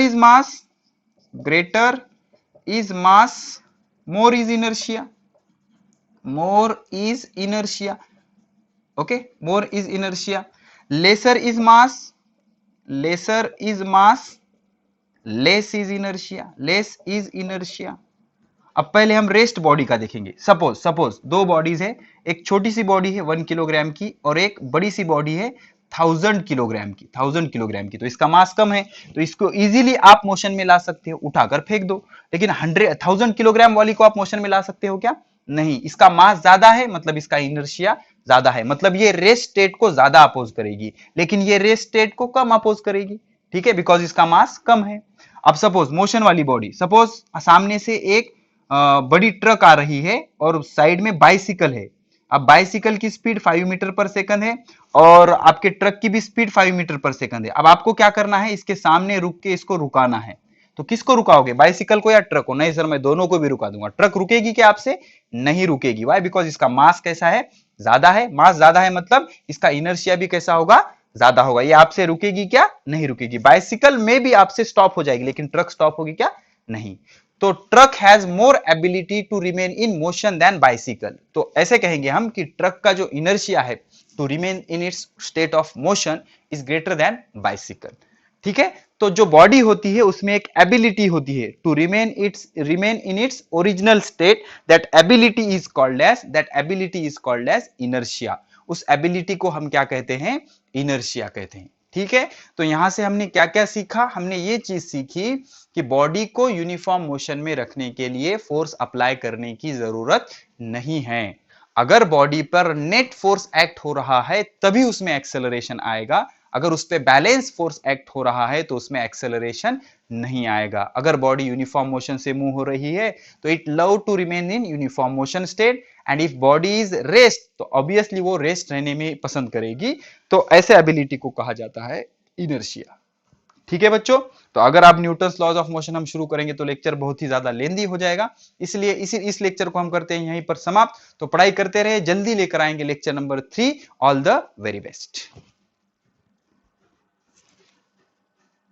is mass, more is inertia. Okay, more is inertia. lesser is mass, less is inertia. अब पहले हम rest body का देखेंगे। Suppose दो बॉडीज है, एक छोटी सी बॉडी है 1 किलोग्राम की, और एक बड़ी सी बॉडी है 1000 किलोग्राम की। तो इसका मास कम है, तो इसको इजीली आप मोशन में ला सकते हो, उठाकर फेंक दो। लेकिन 1000 किलोग्राम वाली को आप मोशन में ला सकते हो क्या? नहीं। इसका मास ज्यादा है, मतलब इसका इनर्शिया ज्यादा है, मतलब ये रेस्ट स्टेट को ज्यादा अपोज करेगी, लेकिन ये रेस्ट स्टेट को कम अपोज करेगी। ठीक है, बिकॉज इसका मास कम है। अब सपोज मोशन वाली बॉडी, सपोज सामने से एक बड़ी ट्रक आ रही है और साइड में बाइसिकल है। अब बाइसिकल की स्पीड 5 मीटर पर सेकंड है और आपके ट्रक की भी स्पीड 5 मीटर पर सेकंड है। अब आपको क्या करना है, इसके सामने रुक के इसको रुकाना है। तो किसको रुकाओगे, बाइसिकल को या ट्रक को? नहीं सर, मैं दोनों को भी रुका दूंगा। ट्रक रुकेगी क्या आपसे? नहीं रुकेगी। वाई? बिकॉज इसका मास कैसा है, ज्यादा है। मास ज्यादा है मतलब इसका इनर्शिया भी कैसा होगा, ज्यादा होगा। ये आपसे रुकेगी क्या? नहीं रुकेगी। बाइसिकल में भी आपसे स्टॉप हो जाएगी, लेकिन ट्रक स्टॉप होगी क्या? नहीं। तो truck has more ability to remain in motion than bicycle. तो ऐसे कहेंगे हम कि ट्रक का जो इनर्शिया है to remain in its state of motion is greater than bicycle. ठीक है, तो जो बॉडी होती है उसमें एक एबिलिटी होती है to remain in its original state. That ability is called as inertia. उस एबिलिटी को हम क्या कहते हैं? इनर्शिया कहते हैं। ठीक है, तो यहां से हमने क्या क्या सीखा? हमने ये चीज सीखी कि बॉडी को यूनिफॉर्म मोशन में रखने के लिए फोर्स अप्लाई करने की जरूरत नहीं है। अगर बॉडी पर नेट फोर्स एक्ट हो रहा है तभी उसमें एक्सेलरेशन आएगा। अगर उस पर बैलेंस फोर्स एक्ट हो रहा है तो उसमें एक्सेलरेशन नहीं आएगा। अगर बॉडी यूनिफॉर्म मोशन से मूव हो रही है तो it love to remain in uniform motion state, and if body is rest तो ऑब्वियसली वो रेस्ट रहने में पसंद करेगी। तो ऐसे एबिलिटी को कहा जाता है इनर्शिया। ठीक है बच्चों, तो अगर आप न्यूटन्स लॉज ऑफ मोशन हम शुरू करेंगे तो लेक्चर बहुत ही ज्यादा लेंदी हो जाएगा, इसलिए इस लेक्चर को हम करते हैं यहीं पर समाप्त। तो पढ़ाई करते रहे, जल्दी लेकर आएंगे lecture number 3। All the very best.